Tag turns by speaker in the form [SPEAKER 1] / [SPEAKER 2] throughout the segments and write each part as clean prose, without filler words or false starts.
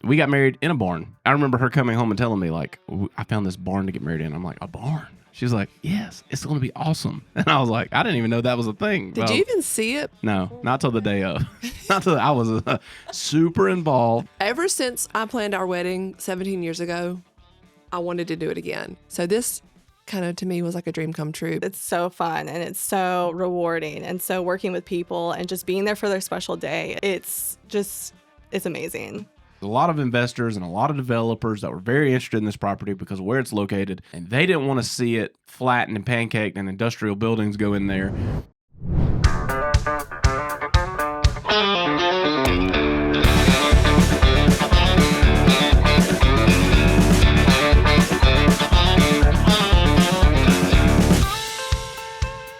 [SPEAKER 1] we got married in a barn. I remember her coming home and telling me, like, I found this barn to get married in. I'm like, a barn? She's like, yes, it's going to be awesome. And I was like, I didn't even know that was a thing.
[SPEAKER 2] Did you even see it?
[SPEAKER 1] No, not till the day of. Not till I was super involved.
[SPEAKER 2] Ever since I planned our wedding 17 years ago, I wanted to do it again. So this kind of to me was like a dream come true.
[SPEAKER 3] It's so fun and it's so rewarding. And so working with people and just being there for their special day, it's amazing.
[SPEAKER 1] A lot of investors and a lot of developers that were very interested in this property because of where it's located, and they didn't want to see it flattened and pancaked and industrial buildings go in there.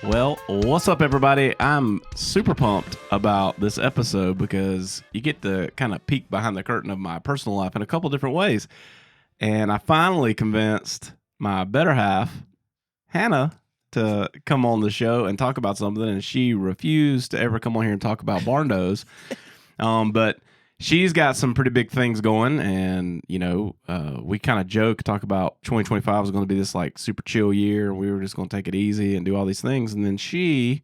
[SPEAKER 1] Well, what's up, everybody? I'm super pumped about this episode because you get to kind of peek behind the curtain of my personal life in a couple different ways. And I finally convinced my better half, Hannah, to come on the show and talk about something, and she refused to ever come on here and talk about Barndos. But she's got some pretty big things going, and, you know, we kind of talk about 2025 was going to be this, like, super chill year, and we were just going to take it easy and do all these things. And then she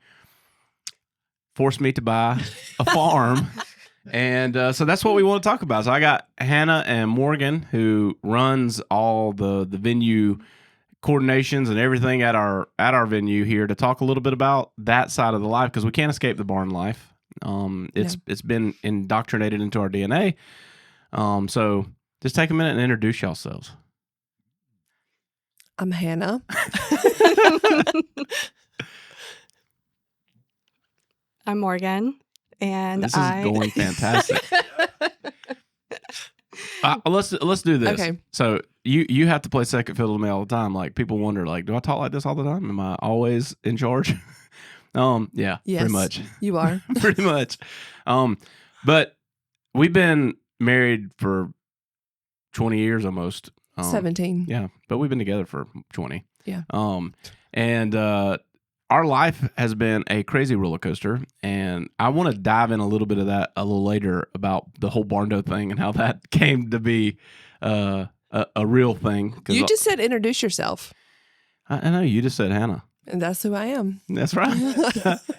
[SPEAKER 1] forced me to buy a farm, and so that's what we want to talk about. So I got Hannah and Morgan, who runs all the venue coordinations and everything at our venue here, to talk a little bit about that side of the life, because we can't escape the barn life. It's been indoctrinated into our DNA. So just take a minute and introduce yourselves.
[SPEAKER 2] I'm Hannah.
[SPEAKER 3] I'm Morgan, and
[SPEAKER 1] this is going fantastic. Let's do this. Okay. So you have to play second fiddle to me all the time. Like, people wonder, like, do I talk like this all the time? Am I always in charge? Yeah,
[SPEAKER 2] yes,
[SPEAKER 1] pretty much.
[SPEAKER 2] You are.
[SPEAKER 1] Pretty much. But we've been married for 20 years almost.
[SPEAKER 2] 17.
[SPEAKER 1] Yeah, but we've been together for 20.
[SPEAKER 2] Yeah.
[SPEAKER 1] And our life has been a crazy roller coaster, and I want to dive in a little bit of that a little later about the whole Barndo thing and how that came to be a real thing.
[SPEAKER 2] You just said introduce yourself.
[SPEAKER 1] I know, you just said Hannah.
[SPEAKER 2] And that's who I am.
[SPEAKER 1] That's right.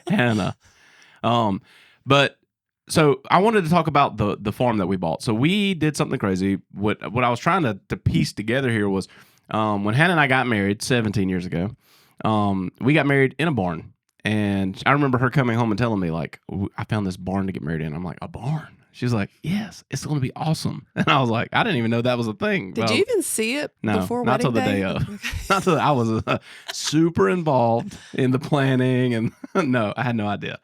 [SPEAKER 1] Hannah. But so I wanted to talk about the farm that we bought. So we did something crazy. What I was trying to piece together here was when Hannah and I got married 17 years ago, we got married in a barn. And I remember her coming home and telling me, like, I found this barn to get married in. I'm like, a barn? She's like, yes, it's going to be awesome. And I was like, I didn't even know that was a thing.
[SPEAKER 2] Did you even see it before
[SPEAKER 1] not till the
[SPEAKER 2] day?
[SPEAKER 1] day of. Not till I was super involved in the planning, and no, I had no idea.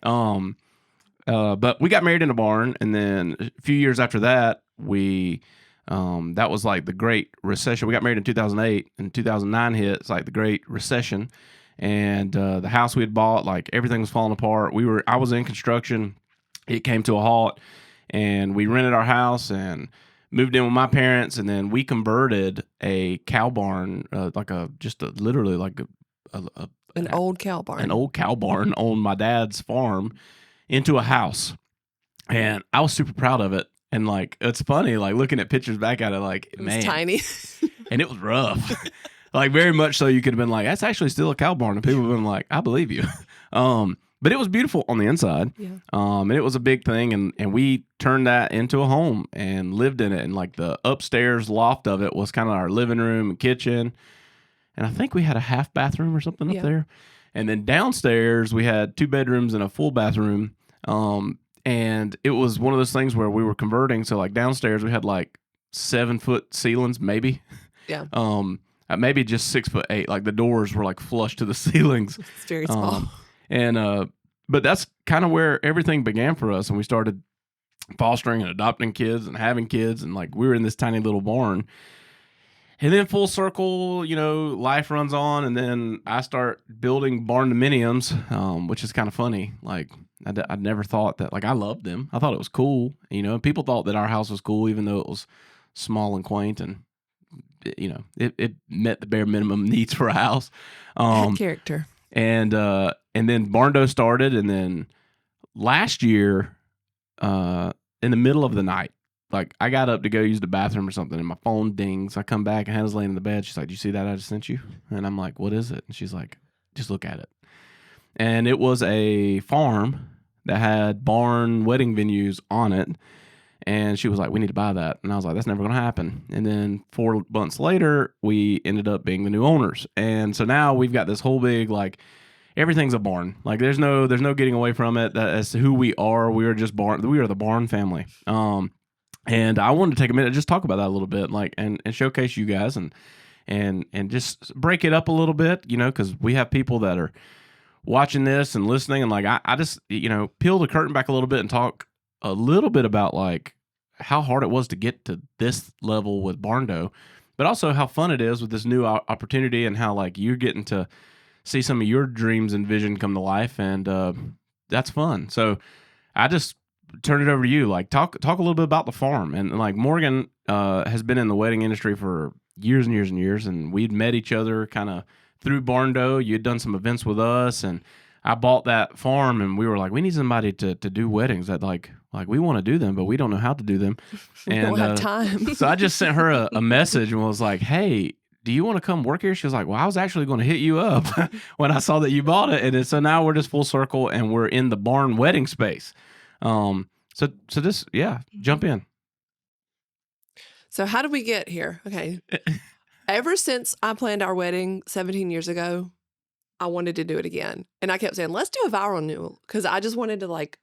[SPEAKER 1] But we got married in a barn, and then a few years after that, that was like the Great Recession. We got married in 2008, and 2009 hit. It's like the Great Recession, and the house we had bought, like, everything was falling apart. I was in construction. It came to a halt, and we rented our house and moved in with my parents, and then we converted a cow barn, literally like
[SPEAKER 2] an old cow barn.
[SPEAKER 1] An old cow barn on my dad's farm into a house. And I was super proud of it. And, like, it's funny, like, looking at pictures back at it, like,
[SPEAKER 2] it was tiny.
[SPEAKER 1] And it was rough. Like, very much so. You could have been like, that's actually still a cow barn. And people have been like, I believe you. But it was beautiful on the inside.
[SPEAKER 2] Yeah.
[SPEAKER 1] And it was a big thing. And we turned that into a home and lived in it. And, like, the upstairs loft of it was kind of our living room and kitchen. And I think we had a half bathroom or something up there. And then downstairs, we had 2 bedrooms and a full bathroom. And it was one of those things where we were converting. So, like, downstairs, we had, like, 7-foot ceilings, maybe.
[SPEAKER 2] Yeah.
[SPEAKER 1] Maybe just 6'8". Like, the doors were, like, flush to the ceilings.
[SPEAKER 2] It's very small.
[SPEAKER 1] But that's kind of where everything began for us. And we started fostering and adopting kids and having kids. And, like, we were in this tiny little barn. And then full circle, you know, life runs on. And then I start building barndominiums, which is kind of funny. Like, I never thought that, like, I loved them. I thought it was cool. You know, people thought that our house was cool, even though it was small and quaint, and, you know, it met the bare minimum needs for a house.
[SPEAKER 2] Had character.
[SPEAKER 1] And then Barndo started, and then last year, in the middle of the night, like I got up to go use the bathroom or something, and my phone dings. I come back, and Hannah's laying in the bed. She's like, "Do you see that I just sent you?" And I'm like, "What is it?" And she's like, "Just look at it." And it was a farm that had barn wedding venues on it. And she was like, "We need to buy that." And I was like, "That's never going to happen." And then 4 months later, we ended up being the new owners. And so now we've got this whole big, like, everything's a barn. Like there's no getting away from it. As to who we are, we are just barn. We are the barn family. And I wanted to take a minute and just talk about that a little bit, like, and showcase you guys and just break it up a little bit, because we have people that are watching this and listening, and like I just peel the curtain back a little bit and talk a little bit about like how hard it was to get to this level with Barndo, but also how fun it is with this new opportunity and how like you're getting to see some of your dreams and vision come to life, and that's fun. So I just turn it over to you. Like talk a little bit about the farm, and like Morgan has been in the wedding industry for years and years and years, and we'd met each other kind of through Barndo. You'd done some events with us, and I bought that farm, and we were like, we need somebody to do weddings that like we want to do them, but we don't know how to do them.
[SPEAKER 2] We
[SPEAKER 1] And
[SPEAKER 2] don't have time.
[SPEAKER 1] so I just sent her a message and was like, "Hey, do you want to come work here?" She was like, "Well, I was actually going to hit you up when I saw that you bought it." And so now we're just full circle, and we're in the barn wedding space. So this, jump in.
[SPEAKER 2] So how did we get here? Okay. Ever since I planned our wedding 17 years ago, I wanted to do it again. And I kept saying, let's do a vow renewal, because I just wanted to like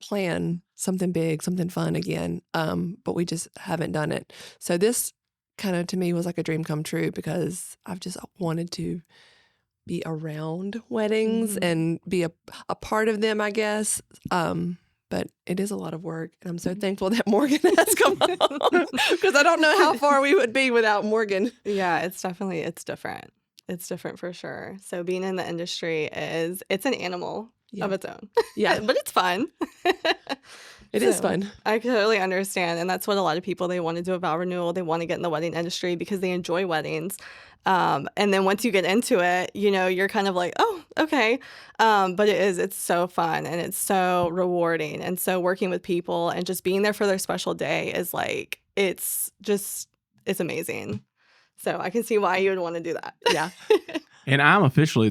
[SPEAKER 2] plan something big, something fun again. But we just haven't done it. So this kind of to me was like a dream come true, because I've just wanted to be around weddings and be a part of them, I guess. But it is a lot of work, and I'm so thankful that Morgan has come on, because I don't know how far we would be without Morgan.
[SPEAKER 3] Yeah, it's different. It's different for sure. So being in the industry it's an animal of its own.
[SPEAKER 2] Yeah.
[SPEAKER 3] But it's fun.
[SPEAKER 2] It is fun.
[SPEAKER 3] I totally understand. And that's what a lot of people, they want to do a vow renewal. They want to get in the wedding industry because they enjoy weddings. And then once you get into it, you're kind of like, oh, okay. But it's so fun, and it's so rewarding. And so working with people and just being there for their special day is like, it's amazing. So I can see why you would want to do that.
[SPEAKER 2] Yeah.
[SPEAKER 1] And I'm officially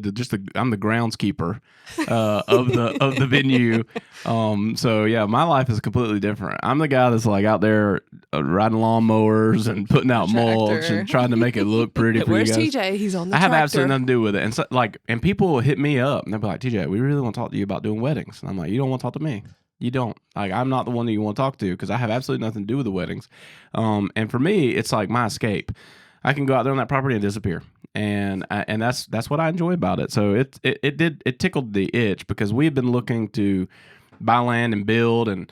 [SPEAKER 1] I'm the groundskeeper of the venue. So yeah, my life is completely different. I'm the guy that's like out there riding lawnmowers and putting out mulch and trying to make it look pretty for
[SPEAKER 2] Where's
[SPEAKER 1] you guys.
[SPEAKER 2] TJ? He's on the
[SPEAKER 1] I have
[SPEAKER 2] tractor.
[SPEAKER 1] absolutely nothing to do with it. And so and people will hit me up and they'll be like, "TJ, we really want to talk to you about doing weddings." And I'm like, "You don't want to talk to me. You don't. Like, I'm not the one that you want to talk to, because I have absolutely nothing to do with the weddings." And for me, it's like my escape. I can go out there on that property and disappear, and that's what I enjoy about it. So it tickled the itch, because we had been looking to buy land and build and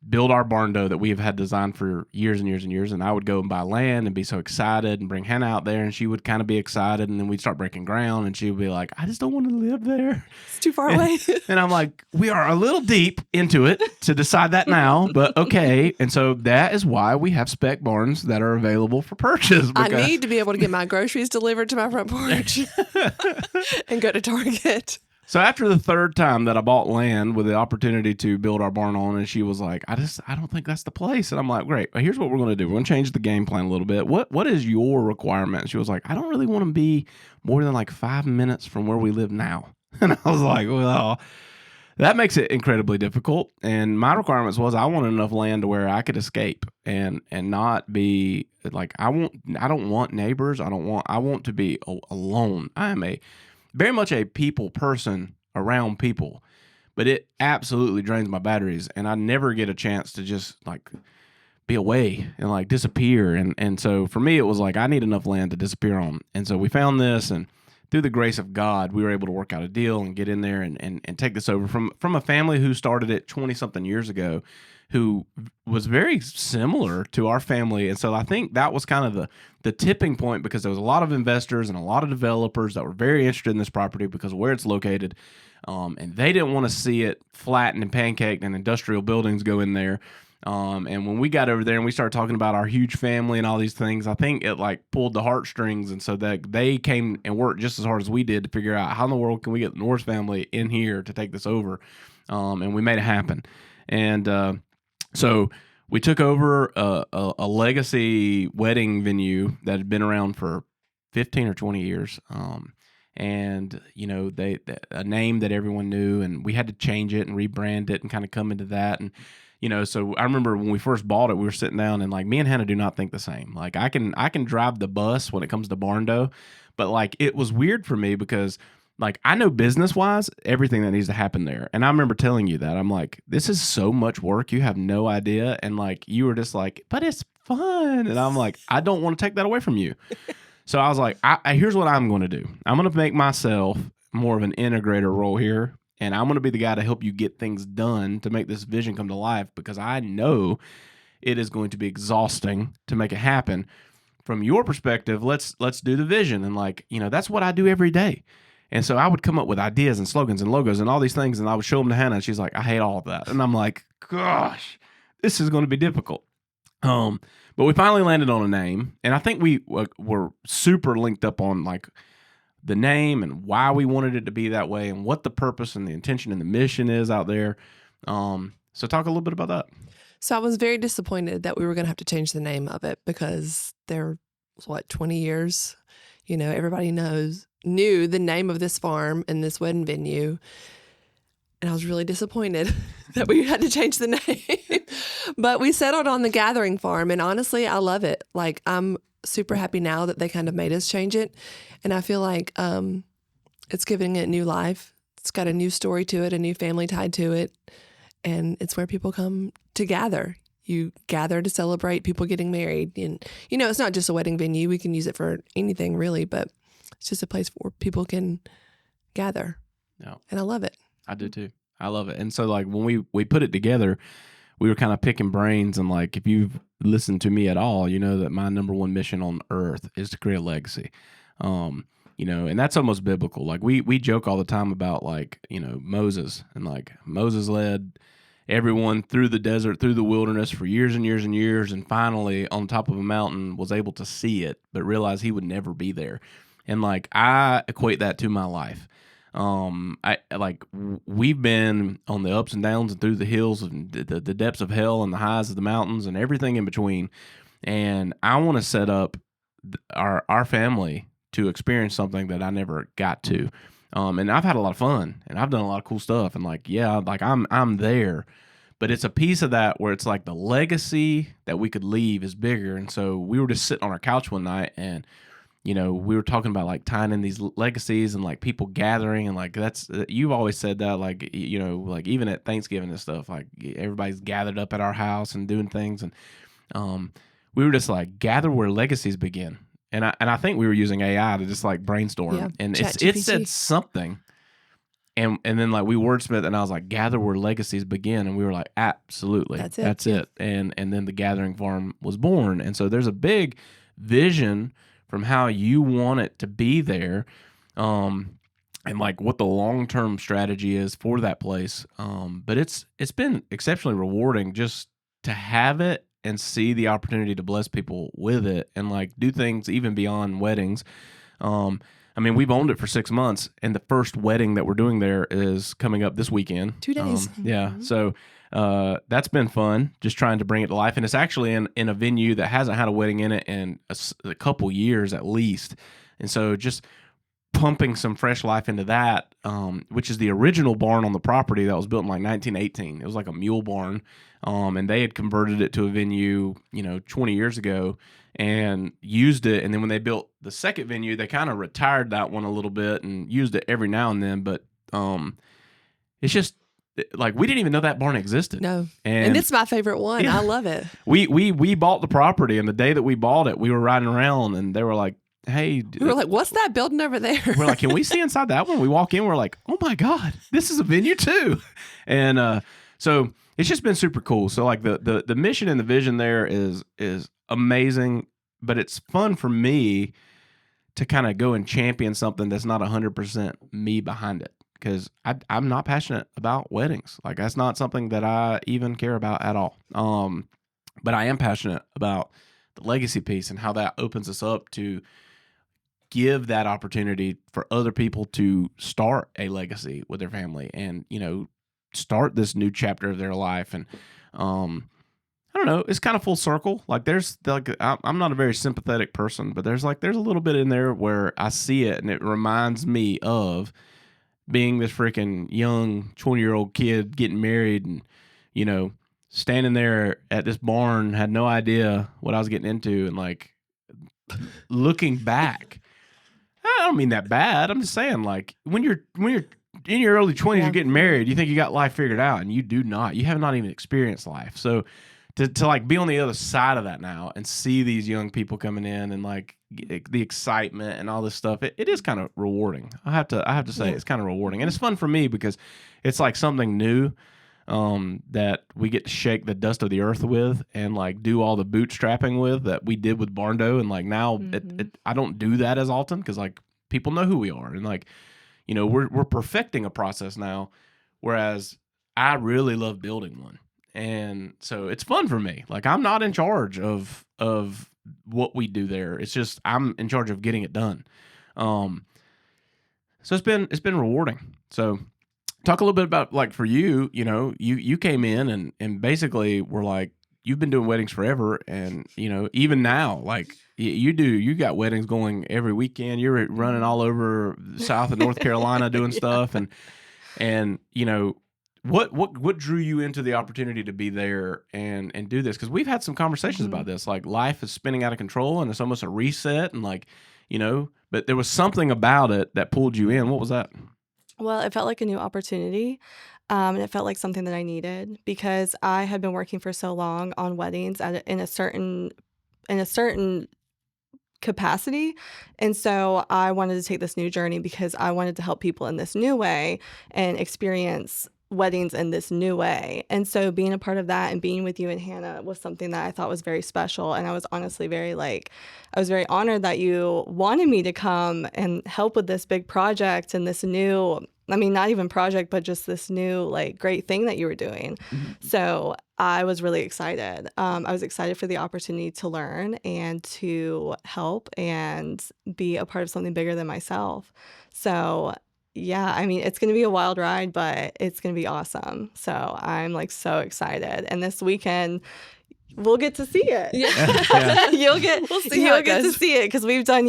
[SPEAKER 1] build our Barndo that we have had designed for years and years and years. And I would go and buy land and be so excited and bring Hannah out there, and she would kind of be excited, and then we'd start breaking ground, and she would be like, "I just don't want to live there.
[SPEAKER 2] It's too far away."
[SPEAKER 1] And I'm like, "We are a little deep into it to decide that now, but okay." And so that is why we have spec barns that are available for purchase.
[SPEAKER 2] I need to be able to get my groceries delivered to my front porch and go to Target.
[SPEAKER 1] So after the third time that I bought land with the opportunity to build our barn on, and she was like, I don't think that's the place. And I'm like, great, here's what we're going to do. We're going to change the game plan a little bit. What is your requirement? She was like, I don't really want to be more than like 5 minutes from where we live now. And I was like, well, that makes it incredibly difficult. And my requirements was I wanted enough land to where I could escape and not be like, I don't want neighbors. I want to be alone. I am very much a people person around people, but it absolutely drains my batteries, and I never get a chance to just like be away and like disappear. And so for me, it was like, I need enough land to disappear on. And so we found this, and through the grace of God, we were able to work out a deal and get in there and take this over from a family who started it 20 something years ago, who was very similar to our family. And so I think that was kind of the tipping point, because there was a lot of investors and a lot of developers that were very interested in this property because of where it's located. And they didn't want to see it flattened and pancaked and industrial buildings go in there. And when we got over there and we started talking about our huge family and all these things, I think it like pulled the heartstrings. And so that they came and worked just as hard as we did to figure out how in the world can we get the Norris family in here to take this over. And we made it happen. And, so we took over a legacy wedding venue that had been around for 15 or 20 years. And a name that everyone knew, and we had to change it and rebrand it and kind of come into that. And so I remember when we first bought it, we were sitting down, and like me and Hannah do not think the same. Like I can drive the bus when it comes to Barndo, but like it was weird for me because like I know business wise everything that needs to happen there. And I remember telling you that I'm like, this is so much work, you have no idea. And like you were just like, but it's fun. And I'm like, I don't want to take that away from you. So I was like, here's what I'm going to do. I'm going to make myself more of an integrator role here. And I'm going to be the guy to help you get things done to make this vision come to life, because I know it is going to be exhausting to make it happen. From your perspective, let's do the vision. And like, that's what I do every day. And so I would come up with ideas and slogans and logos and all these things, and I would show them to Hannah, and she's like, I hate all of that. And I'm like, gosh, this is going to be difficult. But we finally landed on a name, and I think we were super linked up on like the name and why we wanted it to be that way and what the purpose and the intention and the mission is out there. So talk a little bit about that.
[SPEAKER 2] So I was very disappointed that we were going to have to change the name of it, because there was 20 years, everybody knew the name of this farm and this wedding venue. And I was really disappointed that we had to change the name. But we settled on the Gathering Farm, and honestly, I love it. Like, I'm super happy now that they kind of made us change it. And I feel like it's giving it new life. It's got a new story to it, a new family tied to it. And it's where people come to gather. You gather to celebrate people getting married. And, it's not just a wedding venue. We can use it for anything, really. But it's just a place where people can gather.
[SPEAKER 1] Yeah.
[SPEAKER 2] And I love it.
[SPEAKER 1] I do too. I love it. And so like when we put it together, we were kind of picking brains, and like if you've listened to me at all, you know that my number one mission on earth is to create a legacy. And that's almost biblical. Like we joke all the time about like, Moses, and like Moses led everyone through the desert, through the wilderness for years and years and years, and finally on top of a mountain was able to see it, but realized he would never be there. And like I equate that to my life. We've been on the ups and downs and through the hills and the depths of hell and the highs of the mountains and everything in between. And I want to set up our family to experience something that I never got to. And I've had a lot of fun, and I've done a lot of cool stuff, and like, yeah, like I'm there, but it's a piece of that where it's like the legacy that we could leave is bigger. And so we were just sitting on our couch one night, and we were talking about like tying in these legacies and like people gathering, and like you've always said that, like, like even at Thanksgiving and stuff, like everybody's gathered up at our house and doing things. And we were just like, gather where legacies begin. And I think we were using AI to just like brainstorm,
[SPEAKER 2] Yeah,
[SPEAKER 1] and it said something. And then like we wordsmith, and I was like, gather where legacies begin. And we were like, absolutely. That's it. And then the Gathering Farm was born. And so there's a big vision from how you want it to be there, and like what the long-term strategy is for that place. But it's been exceptionally rewarding just to have it and see the opportunity to bless people with it, and like do things even beyond weddings. We've owned it for 6 months, and the first wedding that we're doing there is coming up this weekend.
[SPEAKER 2] 2 days.
[SPEAKER 1] Yeah. Mm-hmm. So that's been fun, just trying to bring it to life. And it's actually in a venue that hasn't had a wedding in it in a couple years at least. And so just pumping some fresh life into that, which is the original barn on the property that was built in like 1918. It was like a mule barn. And they had converted it to a venue, 20 years ago, and used it. And then when they built the second venue, they kind of retired that one a little bit and used it every now and then. But it's just like we didn't even know that barn existed.
[SPEAKER 2] No, and it's my favorite one. Yeah. I love it.
[SPEAKER 1] We bought the property, and the day that we bought it, we were riding around, and they were like, hey,
[SPEAKER 2] we were like, what's that building over there?
[SPEAKER 1] We're like, can we see inside that one? We walk in, we're like, oh my God, this is a venue too. And so it's just been super cool. So like the mission and the vision there is amazing, but it's fun for me to kind of go and champion something that's not 100% me behind it, because I'm not passionate about weddings. Like that's not something that I even care about at all. But I am passionate about the legacy piece and how that opens us up to give that opportunity for other people to start a legacy with their family and, start this new chapter of their life. And I don't know. It's kind of full circle. Like I'm not a very sympathetic person, but there's a little bit in there where I see it and it reminds me of being this freaking young 20-year-old kid getting married and, standing there at this barn, had no idea what I was getting into, and like looking back. I don't mean that bad. I'm just saying, like, when you're in your early 20s,
[SPEAKER 2] Yeah.
[SPEAKER 1] you're getting married, you think you got life figured out, and you do not. You have not even experienced life. So to like be on the other side of that now and see these young people coming in and like the excitement and all this stuff, it is kind of rewarding. I have to say it's kind of rewarding, and it's fun for me because it's like something new that we get to shake the dust of the earth with and like do all the bootstrapping with that we did with Barndo. And like now I don't do that as often because like people know who we are, and like, we're perfecting a process now, whereas I really love building one. And so it's fun for me. Like I'm not in charge of what we do there. It's just I'm in charge of getting it done. So it's been rewarding. So talk a little bit about like for you, you came in and basically were like, you've been doing weddings forever, and even now, like you got weddings going every weekend. You're running all over South and North Carolina doing stuff, and what drew you into the opportunity to be there and do this? Because we've had some conversations about this. Like life is spinning out of control, and it's almost a reset, and like but there was something about it that pulled you in. What was that?
[SPEAKER 3] Well, it felt like a new opportunity. And it felt like something that I needed because I had been working for so long on weddings in a certain capacity. And so I wanted to take this new journey because I wanted to help people in this new way and experience weddings in this new way. And so being a part of that and being with you and Hannah was something that I thought was very special. And I was honestly I was very honored that you wanted me to come and help with this big project and this new, I mean, not even project, but just this new like great thing that you were doing. So I was really excited. I was excited for the opportunity to learn and to help and be a part of something bigger than myself. So yeah, I mean, it's going to be a wild ride, but it's going to be awesome. So I'm like so excited. And this weekend, we'll get to see it.
[SPEAKER 2] Yeah.
[SPEAKER 3] You'll get to
[SPEAKER 2] goes.
[SPEAKER 3] see it because we've done,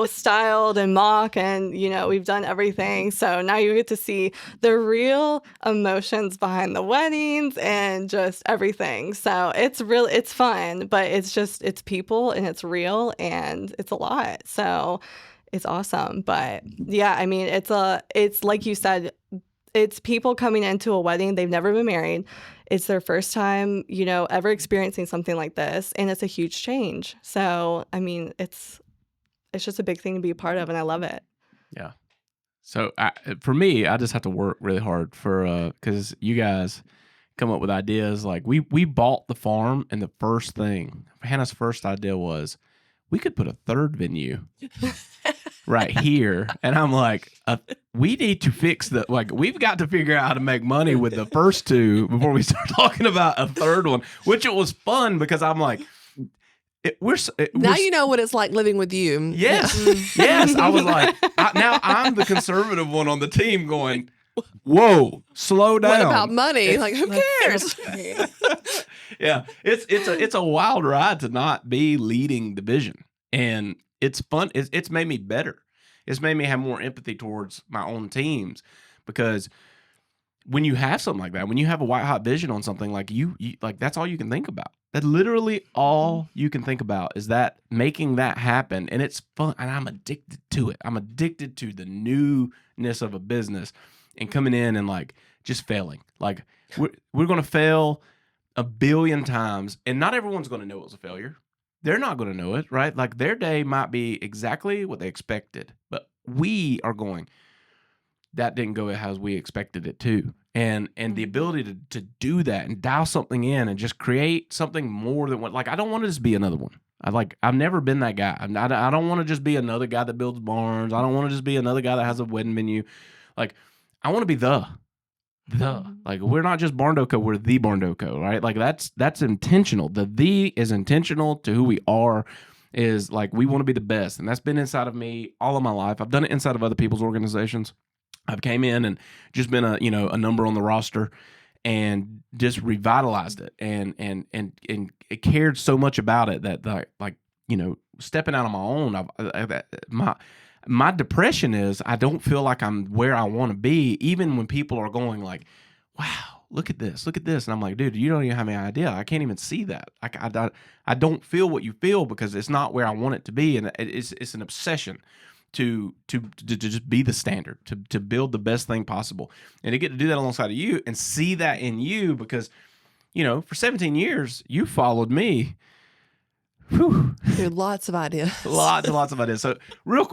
[SPEAKER 3] styled and mock and, we've done everything. So now you get to see the real emotions behind the weddings and just everything. So it's fun, but it's people and it's real and it's a lot. So it's awesome. But yeah, I mean, it's like you said, it's people coming into a wedding. They've never been married. It's their first time, ever experiencing something like this. And it's a huge change. So, I mean, it's just a big thing to be a part of. And I love it.
[SPEAKER 1] Yeah. So for me, I just have to work really hard because you guys come up with ideas. Like we bought the farm, and the first thing, Hannah's first idea was we could put a third venue right here. And I'm like, we need to fix we've got to figure out how to make money with the first two before we start talking about a third one, which it was fun because I'm like,
[SPEAKER 2] now you know what it's like living with you.
[SPEAKER 1] Yes. Yes. I was like, now I'm the conservative one on the team going, whoa, slow down.
[SPEAKER 2] What about money? Like, who cares?
[SPEAKER 1] Yeah. It's a wild ride to not be leading division. And it's fun. It's made me better. It's made me have more empathy towards my own teams because when you have something like that, when you have a white hot vision on something, like you like that's all you can think about. That's literally all you can think about is that making that happen. And it's fun. And I'm addicted to it. I'm addicted to the newness of a business and coming in and like just failing. Like we're going to fail a billion times and not everyone's going to know it was a failure. They're not going to know it, right? Like their day might be exactly what they expected, but we are going, that didn't go as we expected it to. And the ability to do that and dial something in and just create something more than what, like, I don't want to just be another one. I've never been that guy. I don't want to just be another guy that builds barns. I don't want to just be another guy that has a wedding venue. Like, I want to be like, we're not just Barndo Co, we're the Barndo Co, right? Like that's intentional. The is intentional to who we are, is like, we want to be the best. And that's been inside of me all of my life. I've done it inside of other people's organizations. I've came in and just been a number on the roster. and just revitalized it and it cared so much about it that like stepping out on my own, my depression is I don't feel like I'm where I want to be, even when people are going like, wow, look at this, and I'm like, dude, you don't even have any idea. I can't even see that. I don't feel what you feel because it's not where I want it to be, and it's an obsession to just be the standard, to build the best thing possible, and to get to do that alongside of you and see that in you because for 17 years you followed me. Whew.
[SPEAKER 2] Dude, lots of ideas.
[SPEAKER 1] Lots and lots of ideas. So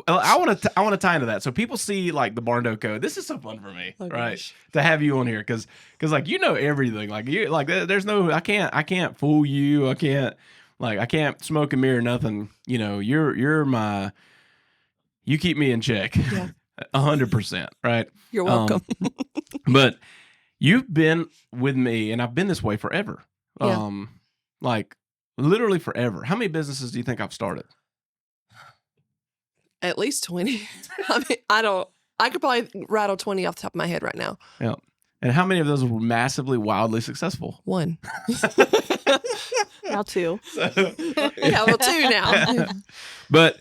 [SPEAKER 1] I want to tie into that. So people see like the Barndo Co. This is so fun for me, right?
[SPEAKER 2] Gosh.
[SPEAKER 1] To have you on here because like everything. Like you there's no I can't fool you. I can't smoke and mirror nothing. You're my you keep me in check.
[SPEAKER 2] Yeah.
[SPEAKER 1] 100%, right?
[SPEAKER 2] You're welcome.
[SPEAKER 1] But you've been with me and I've been this way forever.
[SPEAKER 2] Yeah.
[SPEAKER 1] Like literally forever. How many businesses do you think I've started?
[SPEAKER 2] At least 20. I mean, I could probably rattle 20 off the top of my head right now.
[SPEAKER 1] Yeah. And how many of those were massively, wildly successful?
[SPEAKER 2] 1.
[SPEAKER 3] Now 2.
[SPEAKER 1] So,
[SPEAKER 2] Yeah, well, 2 now.
[SPEAKER 1] but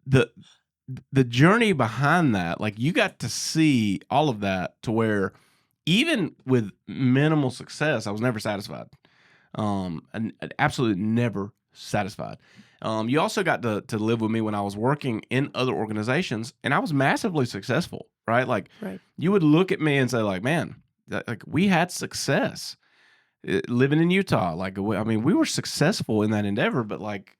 [SPEAKER 1] the journey behind that, like you got to see all of that to where even with minimal success, I was never satisfied. And absolutely never satisfied. You also got to live with me when I was working in other organizations, and I was massively successful, right? Like,
[SPEAKER 2] Right.
[SPEAKER 1] You would look at me and say, like, man, like we had success living in Utah. Like, I mean, we were successful in that endeavor, but like,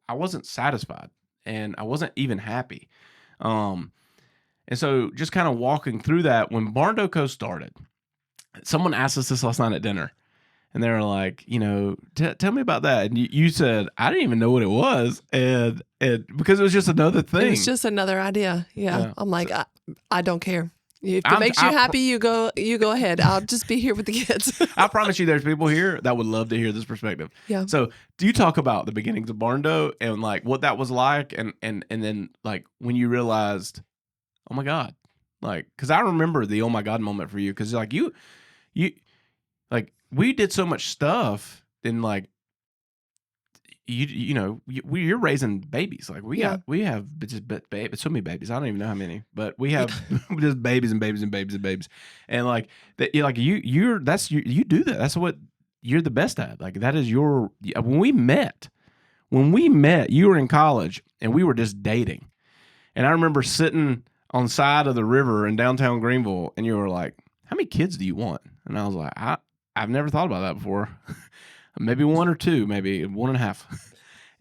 [SPEAKER 1] I wasn't satisfied, and I wasn't even happy. And so, just kind of walking through that, when Barndo Co started, someone asked us this last night at dinner. And they were like, tell me about that. And you said, I didn't even know what it was. And because it was just another thing.
[SPEAKER 2] It was just another idea. Yeah. I'm like, I don't care. If it
[SPEAKER 1] I'm-
[SPEAKER 2] makes you
[SPEAKER 1] I-
[SPEAKER 2] happy, you go ahead. I'll just be here with the kids.
[SPEAKER 1] I promise you there's people here that would love to hear this perspective.
[SPEAKER 2] Yeah.
[SPEAKER 1] So do you talk about the beginnings of Barndo and like what that was like and then like when you realized, oh my God, like, because I remember the oh my God moment for you because like you like we did so much stuff and like you're raising babies. Like we have just so many babies. I don't even know how many, but we have just babies and babies and babies and babies. And like that, like you do that. That's what you're the best at. Like that is your. When we met, you were in college and we were just dating. And I remember sitting on the side of the river in downtown Greenville, and you were like, "How many kids do you want?" And I was like, I've never thought about that before. Maybe 1 or 2, maybe 1.5.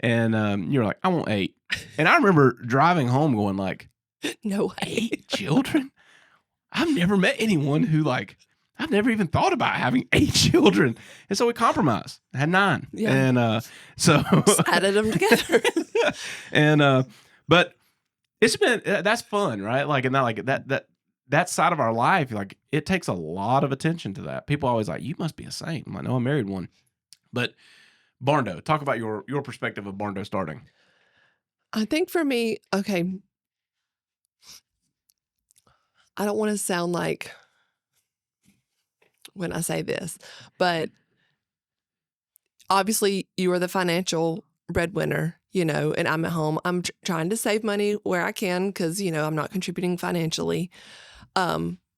[SPEAKER 1] And you're like, I want 8. And I remember driving home going like,
[SPEAKER 2] No way.
[SPEAKER 1] 8 children? I've never met anyone who like, I've never even thought about having 8 children. And so we compromised. I had 9.
[SPEAKER 2] Yeah.
[SPEAKER 1] And so
[SPEAKER 2] Just added them together.
[SPEAKER 1] and but it's been that's fun, right? Like and that side of our life, like it takes a lot of attention to that. People always like, you must be a saint. I'm like, no, I married one. But Barndo, talk about your perspective of Barndo starting.
[SPEAKER 2] I think for me, okay, I don't want to sound like when I say this, but obviously you are the financial breadwinner, and I'm at home. I'm trying to save money where I can because, I'm not contributing financially.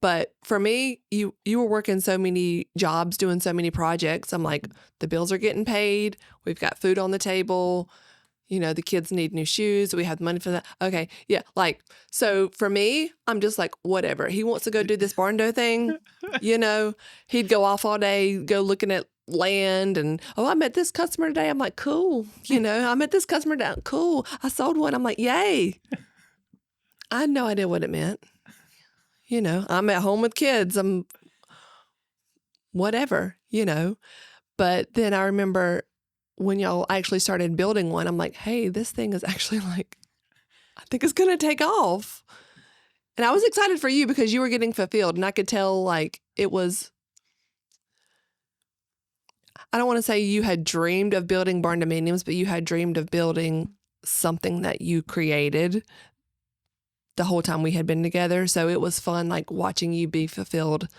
[SPEAKER 2] But for me, you were working so many jobs, doing so many projects. I'm like, the bills are getting paid. We've got food on the table. The kids need new shoes. We have money for that. Okay. Yeah. Like, so for me, I'm just like, whatever. He wants to go do this Barndo thing. He'd go off all day, go looking at land and, I met this customer today. I'm like, cool. I met this customer today. Cool. I sold one. I'm like, yay. I had no idea what it meant. I'm at home with kids. I'm whatever, But then I remember when y'all actually started building one, I'm like, hey, this thing is actually like, I think it's going to take off. And I was excited for you because you were getting fulfilled. And I could tell like it was, I don't want to say you had dreamed of building barndominiums, but you had dreamed of building something that you created the whole time we had been together. So it was fun, like watching you be fulfilled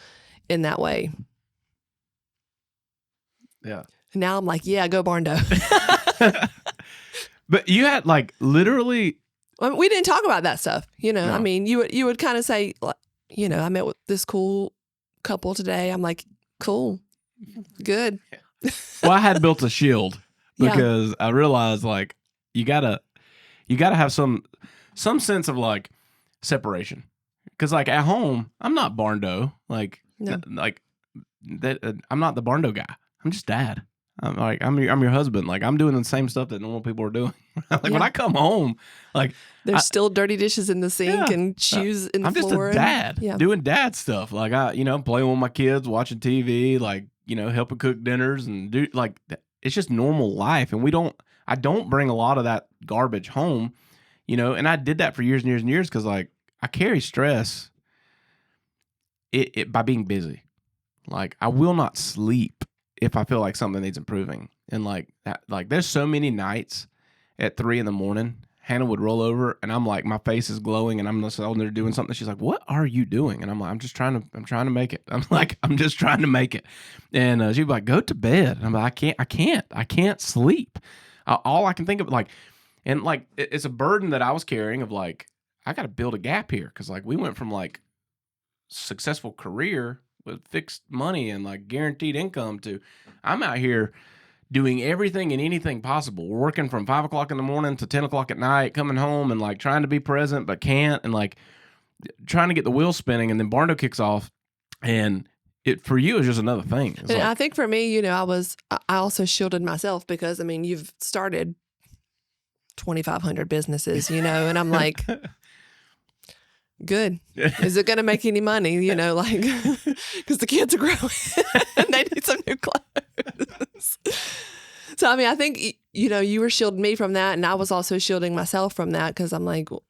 [SPEAKER 2] in that way.
[SPEAKER 1] Yeah.
[SPEAKER 2] And now I'm like, yeah, go Barndo.
[SPEAKER 1] But you had like literally.
[SPEAKER 2] I mean, we didn't talk about that stuff, you know.
[SPEAKER 1] No.
[SPEAKER 2] I mean, you would kind of say, like, you know, I met with this cool couple today. I'm like, cool, good.
[SPEAKER 1] Well, I had built a shield
[SPEAKER 2] Yeah.
[SPEAKER 1] because I realized like you gotta have some sense of like separation. Because like at home, I'm not Barndo. Like
[SPEAKER 2] No.
[SPEAKER 1] like that. I'm not the Barndo guy. I'm just dad. I'm your husband. Like I'm doing the same stuff that normal people are doing. Like when
[SPEAKER 2] Yeah.
[SPEAKER 1] I come home, like
[SPEAKER 2] There's still dirty dishes in the sink
[SPEAKER 1] Yeah.
[SPEAKER 2] and shoes in the
[SPEAKER 1] I'm just
[SPEAKER 2] floor.
[SPEAKER 1] a dad
[SPEAKER 2] yeah.
[SPEAKER 1] doing dad stuff. Like playing with my kids, watching TV, like, helping cook dinners and do like, it's just normal life. And I don't bring a lot of that garbage home, and I did that for years and years and years. Cause like I carry stress by being busy. Like I will not sleep if I feel like something needs improving. And like that, like there's so many nights at 3 a.m, Hannah would roll over and I'm like, my face is glowing and I'm just on there doing something. She's like, what are you doing? And I'm like, I'm trying to make it. I'm like, I'm just trying to make it. And she'd be like, go to bed. And I'm like, I can't sleep. All I can think of it's a burden that I was carrying of like, I got to build a gap here. Cause like we went from like successful career with fixed money and like guaranteed income to I'm out here doing everything and anything possible. We're working from 5 o'clock in the morning to 10 o'clock at night, coming home and like trying to be present, but can't, and like trying to get the wheels spinning. And then Barndo kicks off and it, for you, is just another thing. It's
[SPEAKER 2] And
[SPEAKER 1] like,
[SPEAKER 2] I think for me, I also shielded myself because, I mean, you've started 2,500 businesses, and I'm like, good. Is it going to make any money? Like, because the kids are growing and they need some new clothes. So, I mean, I think, you were shielding me from that. And I was also shielding myself from that because I'm like, well,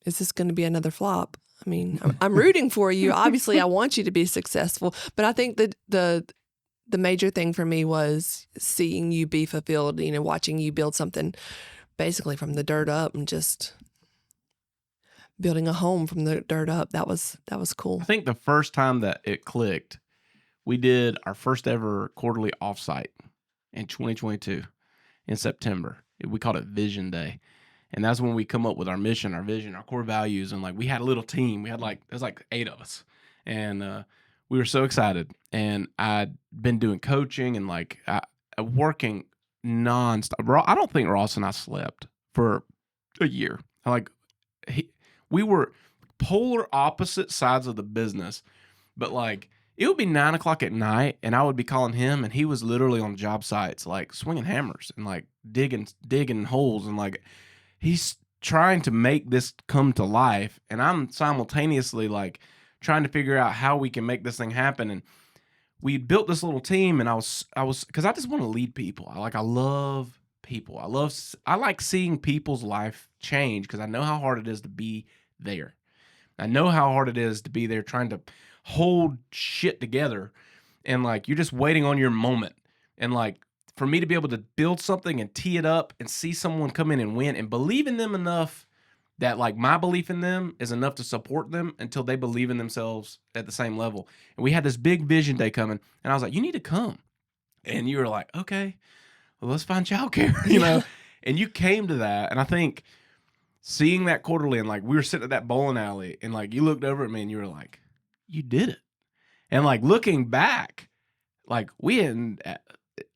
[SPEAKER 2] is this going to be another flop? I mean, I'm rooting for you. Obviously, I want you to be successful. But I think that the major thing for me was seeing you be fulfilled, watching you build something basically from the dirt up and just building a home from the dirt up. That was cool.
[SPEAKER 1] I think the first time that it clicked, we did our first ever quarterly offsite in 2022 in September. We called it Vision Day. And that's when we come up with our mission, our vision, our core values. And like, we had a little team. We had there's 8 of us. And we were so excited. And I'd been doing coaching and working nonstop. I don't think Ross and I slept for a year. We were polar opposite sides of the business, but like it would be 9 o'clock at night and I would be calling him and he was literally on job sites, like swinging hammers and like digging holes. And like, he's trying to make this come to life. And I'm simultaneously like trying to figure out how we can make this thing happen. And we built this little team and I was, cause I just want to lead people. I love people. I like seeing people's life change because I know how hard it is to be there. I know how hard it is to be there trying to hold shit together and like you're just waiting on your moment. And like for me to be able to build something and tee it up and see someone come in and win and believe in them enough that like my belief in them is enough to support them until they believe in themselves at the same level. And we had this big vision day coming and I was like, you need to come. And you were like, okay, well, let's find childcare, you know? And you came to that. And I think seeing that quarterly and like we were sitting at that bowling alley and like you looked over at me and you were like, you did it. And like looking back, like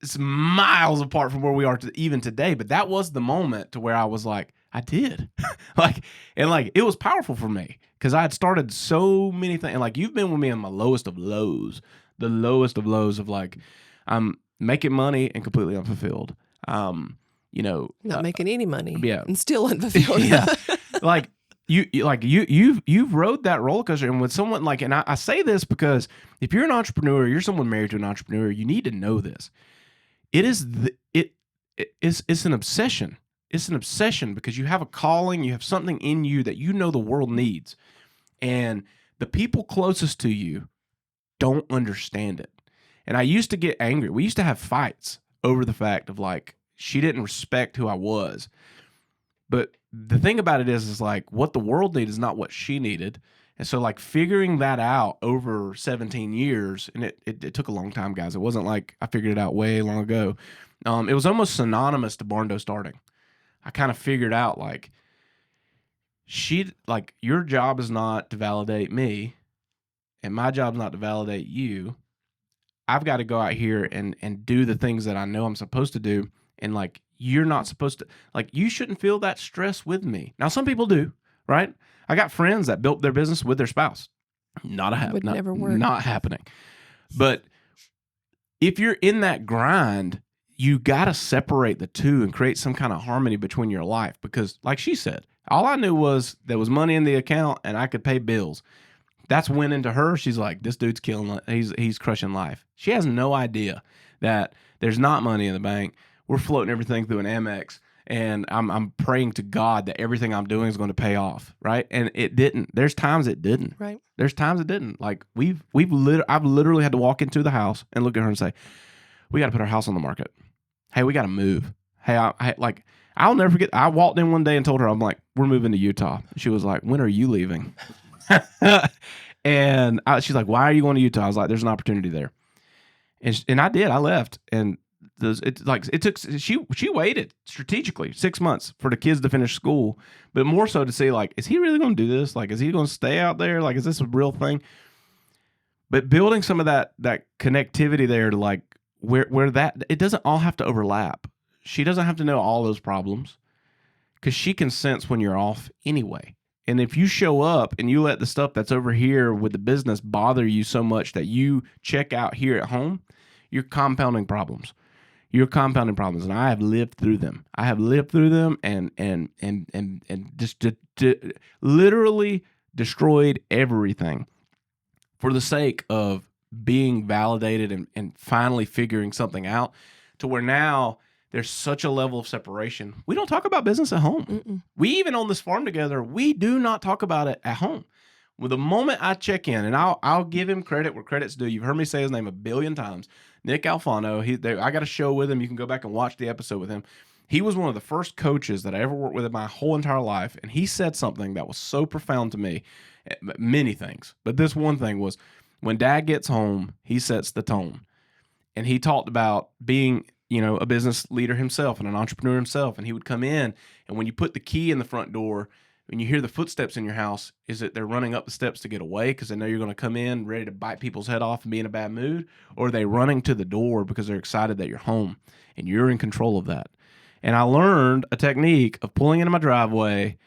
[SPEAKER 1] it's miles apart from where we are even today. But that was the moment to where I was like, I did. It was powerful for me because I had started so many things. And like you've been with me on my lowest of lows, the lowest of lows of like, I'm making money and completely unfulfilled.
[SPEAKER 2] Not making any money.
[SPEAKER 1] Yeah.
[SPEAKER 2] And still unfulfilled.
[SPEAKER 1] Yeah. You've rode that roller coaster. And with someone like, and I say this because if you're an entrepreneur, you're someone married to an entrepreneur, you need to know this. It's an obsession. It's an obsession because you have a calling, you have something in you that you know the world needs. And the people closest to you don't understand it. And I used to get angry. We used to have fights over the fact of like, she didn't respect who I was. But the thing about it is like what the world needed is not what she needed. And so like figuring that out over 17 years, and it took a long time, guys. It wasn't like I figured it out way long ago. It was almost synonymous to Barndo starting. I kind of figured out like your job is not to validate me, and my job is not to validate you. I've got to go out here and do the things that I know I'm supposed to do. And like, you're not supposed to, like, you shouldn't feel that stress with me. Now, some people do, right? I got friends that built their business with their spouse.
[SPEAKER 2] Would never work.
[SPEAKER 1] Not happening. But if you're in that grind, you got to separate the two and create some kind of harmony between your life. Because like she said, all I knew was there was money in the account and I could pay bills. That's winning to her. She's like, this dude's killing. He's crushing life. She has no idea that there's not money in the bank. We're floating everything through an Amex, and I'm praying to God that everything I'm doing is going to pay off, right? And it didn't. There's times it didn't.
[SPEAKER 2] Right.
[SPEAKER 1] There's times it didn't. Like I've literally had to walk into the house and look at her and say, we got to put our house on the market. Hey, we got to move. Hey, I'll never forget. I walked in one day and told her, I'm like, we're moving to Utah. She was like, when are you leaving? And she's like, why are you going to Utah? I was like, there's an opportunity there. And I did. I left. And she waited strategically 6 months for the kids to finish school, but more so to say, like, is he really going to do this? Like, is he going to stay out there? Like, is this a real thing? But building some of that connectivity there to like where that, it doesn't all have to overlap. She doesn't have to know all those problems because she can sense when you're off anyway. And if you show up and you let the stuff that's over here with the business bother you so much that you check out here at home, you're compounding problems. You're compounding problems, and I have lived through them. I have lived through them and just literally destroyed everything for the sake of being validated and finally figuring something out to where now there's such a level of separation. We don't talk about business at home.
[SPEAKER 2] Mm-mm.
[SPEAKER 1] We even own this farm together. We do not talk about it at home. Well, the moment I check in, and I'll give him credit where credit's due. You've heard me say his name a billion times. Nick Alfano. I got a show with him. You can go back and watch the episode with him. He was one of the first coaches that I ever worked with in my whole entire life, and he said something that was so profound to me. Many things, but this one thing was, when Dad gets home, he sets the tone. And he talked about being, a business leader himself and an entrepreneur himself. And he would come in, and when you put the key in the front door, when you hear the footsteps in your house, is it they're running up the steps to get away because they know you're going to come in ready to bite people's head off and be in a bad mood? Or are they running to the door because they're excited that you're home and you're in control of that? And I learned a technique of pulling into my driveway,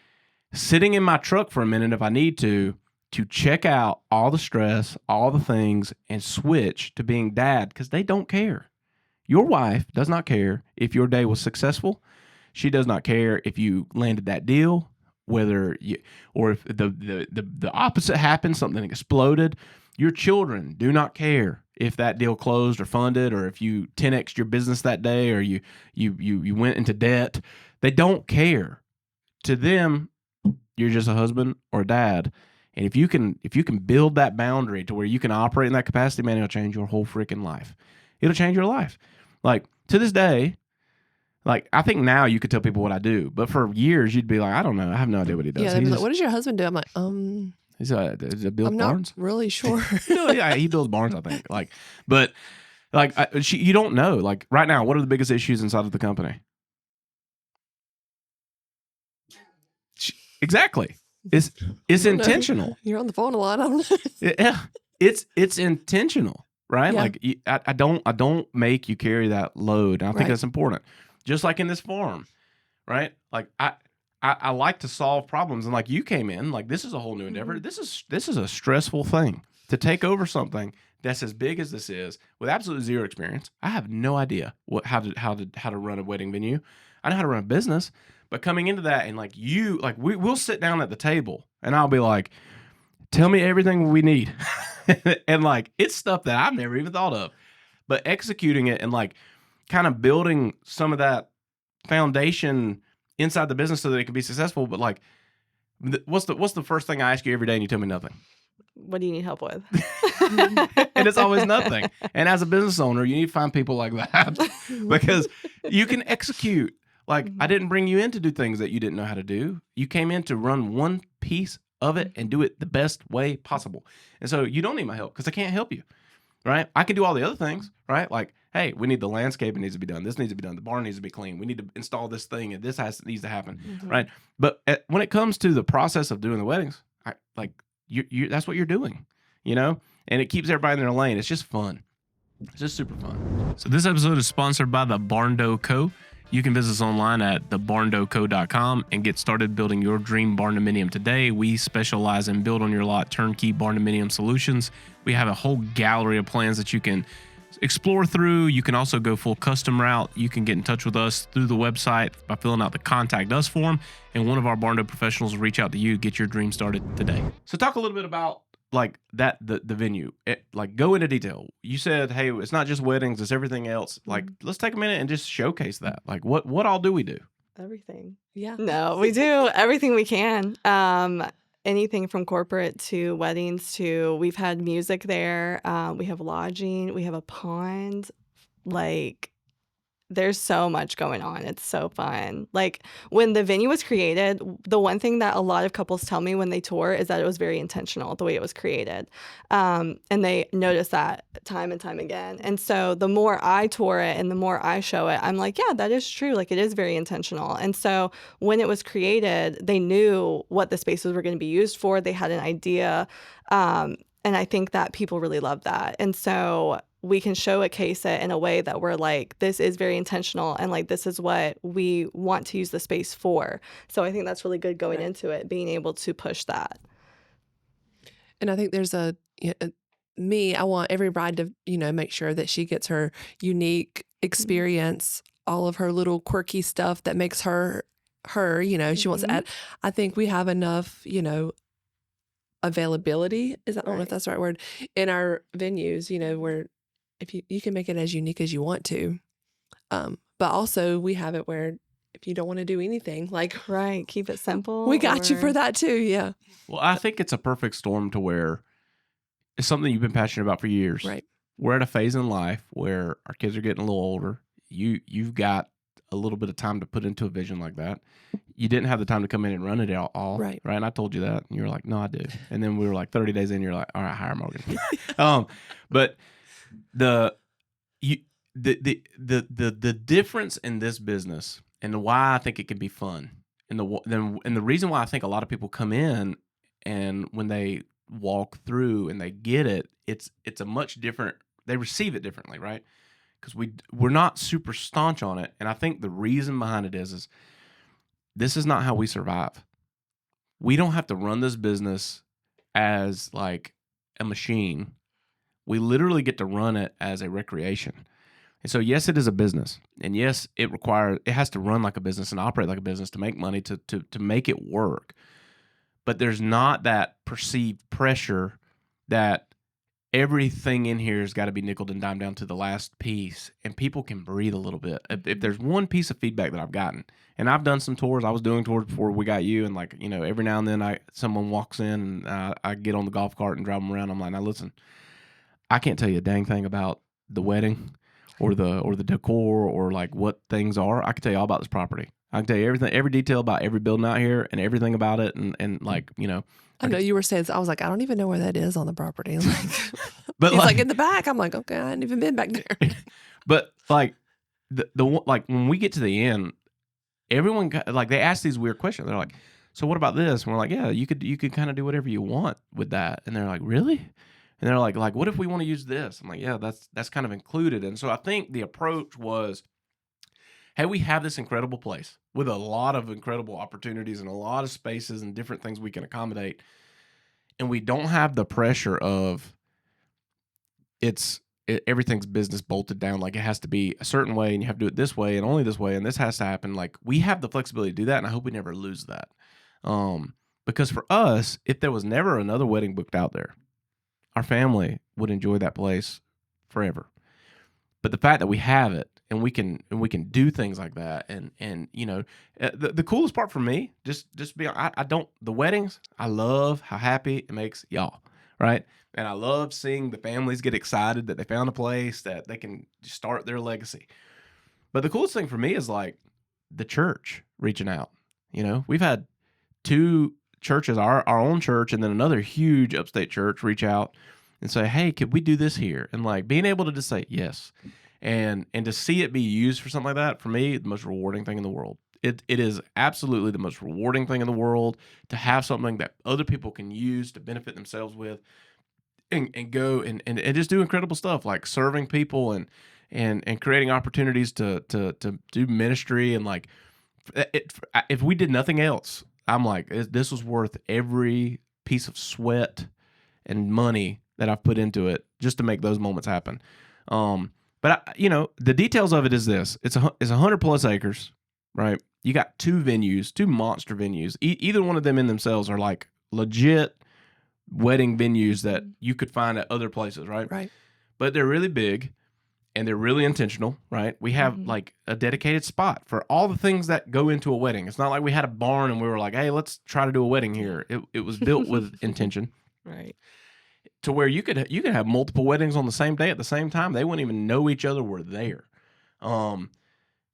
[SPEAKER 1] sitting in my truck for a minute if I need to check out all the stress, all the things, and switch to being Dad because they don't care. Your wife does not care if your day was successful. She does not care if you landed that deal, or if the opposite happened, something exploded. Your children do not care if that deal closed or funded, or if you 10x'd your business that day, or you went into debt. They don't care. To them, you're just a husband or a dad. And if you can build that boundary to where you can operate in that capacity, man, it'll change your whole freaking life. It'll change your life. Like, to this day, like, I think now you could tell people what I do, but for years you'd be like, I don't know. I have no idea what he does.
[SPEAKER 2] Yeah, they'd be like, what does your husband do? I'm like,
[SPEAKER 1] he's a build
[SPEAKER 2] I'm
[SPEAKER 1] barns.
[SPEAKER 2] not really sure.
[SPEAKER 1] Yeah, he builds barns, I think. Like, but like, you don't know. Like, right now, what are the biggest issues inside of the company? Exactly. It's intentional.
[SPEAKER 2] You're on the phone a lot. I don't know.
[SPEAKER 1] Yeah, it's intentional, right?
[SPEAKER 2] Yeah.
[SPEAKER 1] Like, I don't make you carry that load. And I think
[SPEAKER 2] Right.
[SPEAKER 1] that's important. Just like in this farm, right? Like, I like to solve problems, and like, you came in, like, this is a whole new endeavor.
[SPEAKER 2] Mm-hmm.
[SPEAKER 1] This is a stressful thing to take over something that's as big as this is with absolutely zero experience. I have no idea how to run a wedding venue. I know how to run a business. But coming into that, and like, we'll sit down at the table and I'll be like, tell me everything we need. And like, it's stuff that I've never even thought of, but executing it and like kind of building some of that foundation inside the business so that it can be successful. But like, what's the first thing I ask you every day and you tell me nothing?
[SPEAKER 3] What do you need help with?
[SPEAKER 1] And it's always nothing. And as a business owner, you need to find people like that because you can execute. Like, I didn't bring you in to do things that you didn't know how to do. You came in to run one piece of it and do it the best way possible. And so you don't need my help because I can't help you, right? I can do all the other things, right? Like, hey, we need the landscaping needs to be done. This needs to be done. The barn needs to be clean. We need to install this thing, and this needs to happen,
[SPEAKER 3] Mhm.
[SPEAKER 1] right? But when it comes to the process of doing the weddings, that's what you're doing, and it keeps everybody in their lane. It's just fun. It's just super fun. So this episode is sponsored by the Barndo Co. You can visit us online at thebarndoco.com and get started building your dream barndominium today. We specialize in build on your lot turnkey barndominium solutions. We have a whole gallery of plans that you can explore through. You can also go full custom route. You can get in touch with us through the website by filling out the contact us form, and one of our Barndo professionals will reach out to you, get your dream started today. So talk a little bit about the venue. Go into detail. You said, hey, it's not just weddings, it's everything else. Let's take a minute and just showcase that. What all do we do?
[SPEAKER 3] Everything.
[SPEAKER 2] Yeah.
[SPEAKER 3] No, we do everything we can. Anything from corporate to weddings to we've had music there. We have lodging. We have a pond. There's so much going on. It's so fun. When the venue was created, the one thing that a lot of couples tell me when they tour is that it was very intentional, the way it was created. And they notice that time and time again. And so the more I tour it and the more I show it, I'm like, yeah, that is true. It is very intentional. And so when it was created, they knew what the spaces were going to be used for. They had an idea. And I think that people really love that. And so we can showcase it in a way that we're like, this is very intentional and this is what we want to use the space for. So I think that's really good going into it, being able to push that.
[SPEAKER 2] And I think there's I want every bride to, make sure that she gets her unique experience, all of her little quirky stuff that makes her, she wants to add. I think we have enough, availability, I don't know if that's the right word, in our venues, where if you can make it as unique as you want to. But also we have it where if you don't want to do anything,
[SPEAKER 3] keep it simple.
[SPEAKER 2] We got you for that too. Yeah.
[SPEAKER 1] Well, I think it's a perfect storm to where it's something you've been passionate about for years.
[SPEAKER 2] Right.
[SPEAKER 1] We're at a phase in life where our kids are getting a little older. You've got a little bit of time to put into a vision like that. You didn't have the time to come in and run it all. Right. And I told you that. And you were like, no, I do. And then we were 30 days in, you're like, all right, hire Morgan. But the difference in this business and why I think it can be fun and the reason why I think a lot of people come in and when they walk through and they get it, it's a much different, they receive it differently, right? Because we're not super staunch on it. And I think the reason behind it is this is not how we survive. We don't have to run this business as a machine. We literally get to run it as a recreation. And so, yes, it is a business. And yes, it has to run like a business and operate like a business to make money, to make it work. But there's not that perceived pressure that everything in here has got to be nickeled and dimed down to the last piece. And people can breathe a little bit. If there's one piece of feedback that I've gotten, and I've done some tours, I was doing tours before we got you, and every now and then someone walks in and I get on the golf cart and drive them around. I'm like, now listen, I can't tell you a dang thing about the wedding or the decor or what things are. I can tell you all about this property. I can tell you everything, every detail about every building out here and everything about it. And
[SPEAKER 2] I know you were saying, I was like, I don't even know where that is on the property.
[SPEAKER 1] But
[SPEAKER 2] he's in the back. I'm like, okay, I hadn't even been back there.
[SPEAKER 1] But when we get to the end, everyone they ask these weird questions. They're like, so what about this? And we're like, yeah, you could kind of do whatever you want with that. And they're like, really? And they're like, what if we want to use this? I'm like, yeah, that's kind of included. And so I think the approach was, hey, we have this incredible place with a lot of incredible opportunities and a lot of spaces and different things we can accommodate. And we don't have the pressure of everything's business bolted down. It has to be a certain way and you have to do it this way and only this way. And this has to happen. We have the flexibility to do that. And I hope we never lose that. Because for us, if there was never another wedding booked out there, our family would enjoy that place forever. But the fact that we have it and we can do things like that, and the coolest part for me, just be the weddings. I love how happy it makes y'all, right? And I love seeing the families get excited that they found a place that they can start their legacy. But the coolest thing for me is the church reaching out. We've had 2 churches, our own church, and then another huge upstate church reach out and say, "Hey, could we do this here?" And like being able to just say yes, and to see it be used for something like that, for me, the most rewarding thing in the world. It is absolutely the most rewarding thing in the world to have something that other people can use to benefit themselves with, and go and just do incredible stuff like serving people and creating opportunities to do ministry. And like if we did nothing else, I'm like, this was worth every piece of sweat and money that I've put into it just to make those moments happen. But the details of it is this: it's 100 plus acres, right? You got two monster venues. Either one of them in themselves are like legit wedding venues that you could find at other places, right?
[SPEAKER 2] Right.
[SPEAKER 1] But they're really big and they're really intentional, right? We have like a dedicated spot for all the things that go into a wedding. It's not like we had a barn and we were like, "Hey, let's try to do a wedding here." It was built with intention.
[SPEAKER 3] Right.
[SPEAKER 1] To where you could have multiple weddings on the same day at the same time. They wouldn't even know each other were there.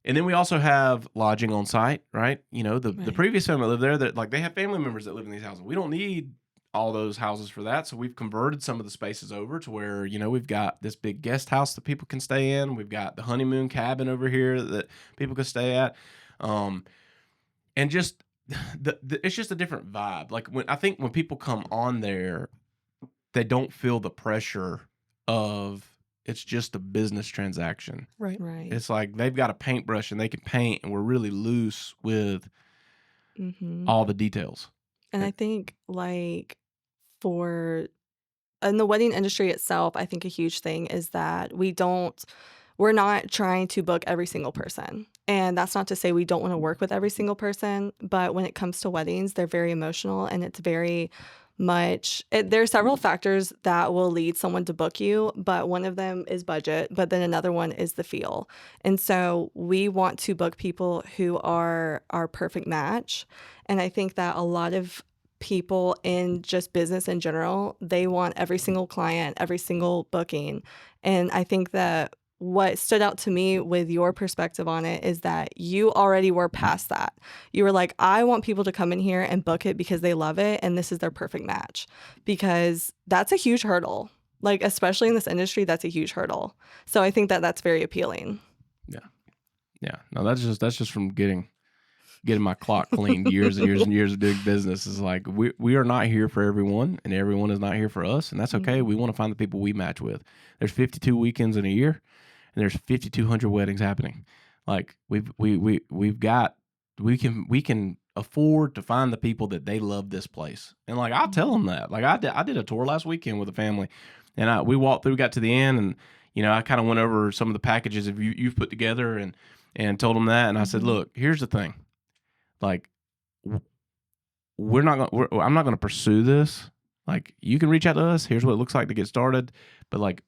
[SPEAKER 1] And then we also have lodging on site, right? The previous family lived there, that like they have family members that live in these houses. We don't need all those houses for that. So we've converted some of the spaces over to where, we've got this big guest house that people can stay in. We've got the honeymoon cabin over here that people can stay at. And just it's just a different vibe. Like I think when people come on there, they don't feel the pressure of it's just a business transaction.
[SPEAKER 2] Right.
[SPEAKER 1] It's like they've got a paintbrush and they can paint, and we're really loose with all the details.
[SPEAKER 3] And I think like in the wedding industry itself, I think a huge thing is that we're not trying to book every single person. And that's not to say we don't want to work with every single person, but when it comes to weddings, they're very emotional, and it's very much there are several factors that will lead someone to book you, but one of them is budget, but then another one is the feel. And so we want to book people who are our perfect match. And I think that a lot of people in just business in general, they want every single client, every single booking. And I think that what stood out to me with your perspective on it is that you already were past that. You were like, I want people to come in here and book it because they love it and this is their perfect match. Because that's a huge hurdle. Like, especially in this industry, that's a huge hurdle. So I think that that's very appealing.
[SPEAKER 1] Yeah. No, that's just from getting my clock cleaned years and years and years of doing business. Is like we are not here for everyone, and everyone is not here for us, and that's okay. We want to find the people we match with. There's 52 weekends in a year, and there's 5,200 weddings happening. Like we can afford to find the people that they love this place. And like I'll tell them that. Like I did a tour last weekend with a family, and we walked through, got to the end, and I kind of went over some of the packages that you've put together, and told them that, and I said, look, here's the thing, like I'm not gonna pursue this. Like you can reach out to us. Here's what it looks like to get started, but like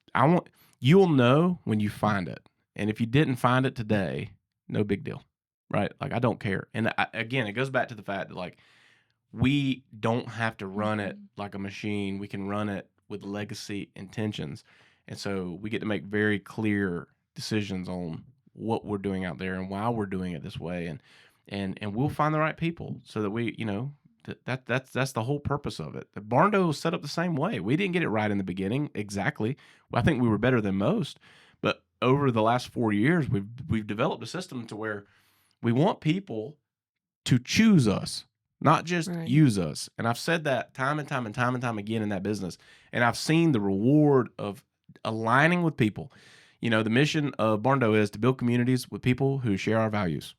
[SPEAKER 1] you'll know when you find it. And if you didn't find it today, no big deal, right? Like I don't care. And again, it goes back to the fact that like we don't have to run it like a machine. We can run it with legacy intentions. And so we get to make very clear decisions on what we're doing out there and why we're doing it this way. And we'll find the right people so that we, that's the whole purpose of it. The Barndo was set up the same way. We didn't get it right in the beginning exactly. I think we were better than most, but over the last 4 years, we've developed a system to where we want people to choose us, not just use us. And I've said that time and time and time and time again in that business, and I've seen the reward of aligning with people. The mission of Barndo is to build communities with people who share our values.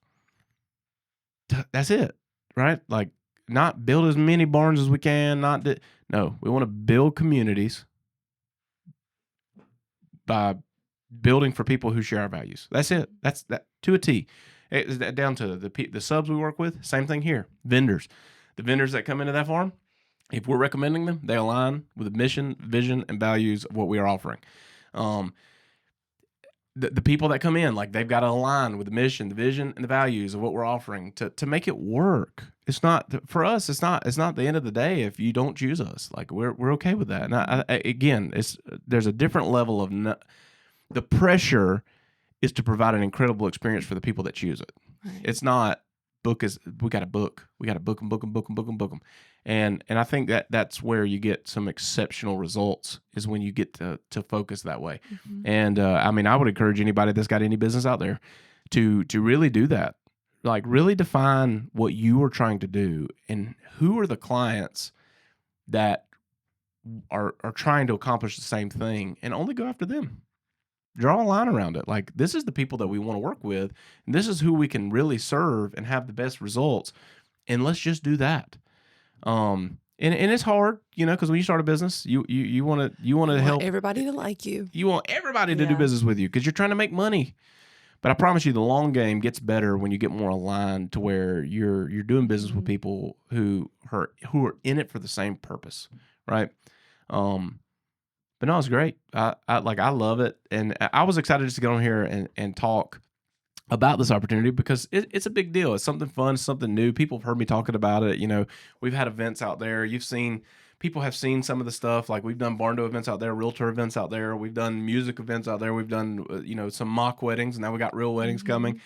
[SPEAKER 1] That's it, right? Like, not build as many barns as we can. No, we want to build communities by building for people who share our values. That's it. That's that to a T. It's down to the subs we work with. Same thing here. Vendors, the vendors that come into that farm, if we're recommending them, they align with the mission, vision, and values of what we are offering. The people that come in, like they've got to align with the mission, the vision, and the values of what we're offering to make it work. It's not for us. It's not the end of the day if you don't choose us. Like we're okay with that. And again, there's a different level of the pressure is to provide an incredible experience for the people that choose it. Right. It's not book we got to book them. And I think that's where you get some exceptional results, is when you get to focus that way. And I mean, I would encourage anybody that's got any business out there to really do that. Like, really define what you are trying to do and who are the clients that are trying to accomplish the same thing, and only go after them. Draw a line around it. Like, this is the people that we want to work with, and this is who we can really serve and have the best results. And let's just do that. And it's hard, because when you start a business, you want to help
[SPEAKER 2] everybody to like you.
[SPEAKER 1] You want everybody to do business with you, because you're trying to make money. But I promise you, the long game gets better when you get more aligned to where you're doing business with people who are in it for the same purpose, right? But no, it's great. I love it, and I was excited just to get on here and talk about this opportunity, because it's a big deal. It's something fun, something new. People have heard me talking about it. We've had events out there. People have seen some of the stuff. Like, we've done Barndo events out there, realtor events out there. We've done music events out there. We've done, some mock weddings. And now we got real weddings coming.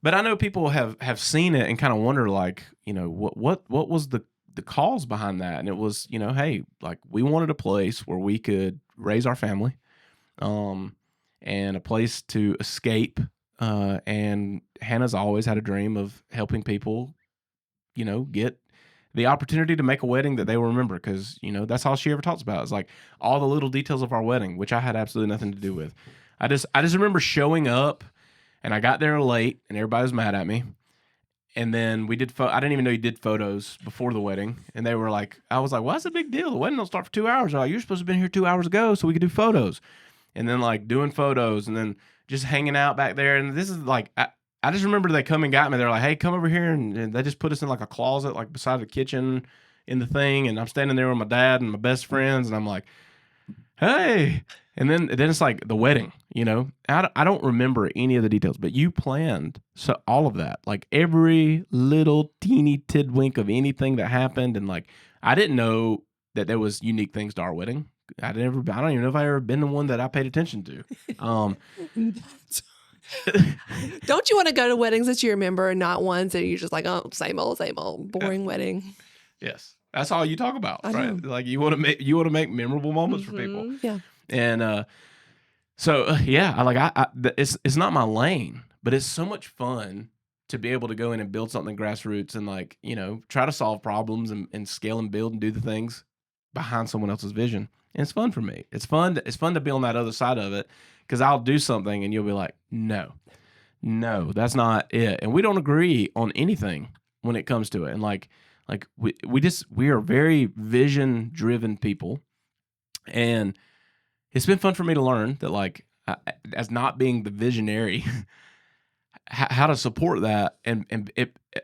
[SPEAKER 1] But I know people have seen it and kind of wonder, like, what was the cause behind that? And it was, hey, like, we wanted a place where we could raise our family, and a place to escape. And Hannah's always had a dream of helping people, get the opportunity to make a wedding that they will remember, because, that's all she ever talks about. It's like all the little details of our wedding, which I had absolutely nothing to do with. I just remember showing up, and I got there late, and everybody was mad at me. And then we did. I didn't even know you did photos before the wedding, and they were like, I was like, well, that's a big deal. The wedding don't start for 2 hours. They're like, you're supposed to have been here 2 hours ago so we could do photos. And then, like, doing photos, and then just hanging out back there. And this is like, I just remember they come and got me. They're like, hey, come over here. And they just put us in like a closet, like beside the kitchen in the thing. And I'm standing there with my dad and my best friends. And I'm like, hey. And then it's like the wedding, I don't remember any of the details, but you planned all of that, like every little teeny tidwink of anything that happened. And like, I didn't know that there was unique things to our wedding. I don't even know if I ever been the one that I paid attention to.
[SPEAKER 2] Don't you want to go to weddings that you remember, and not ones that you're just like, oh, same old, boring wedding? Yes,
[SPEAKER 1] that's all you talk about, right? Like, you want to make memorable moments for people.
[SPEAKER 2] Yeah,
[SPEAKER 1] and so yeah, it's not my lane, but it's so much fun to be able to go in and build something grassroots, and like, try to solve problems and scale and build and do the things behind someone else's vision. And it's fun for me. It's fun to be on that other side of it, because I'll do something and you'll be like, no, that's not it. And we don't agree on anything when it comes to it. And like we are very vision driven people. And it's been fun for me to learn that, like, as not being the visionary, how to support that. And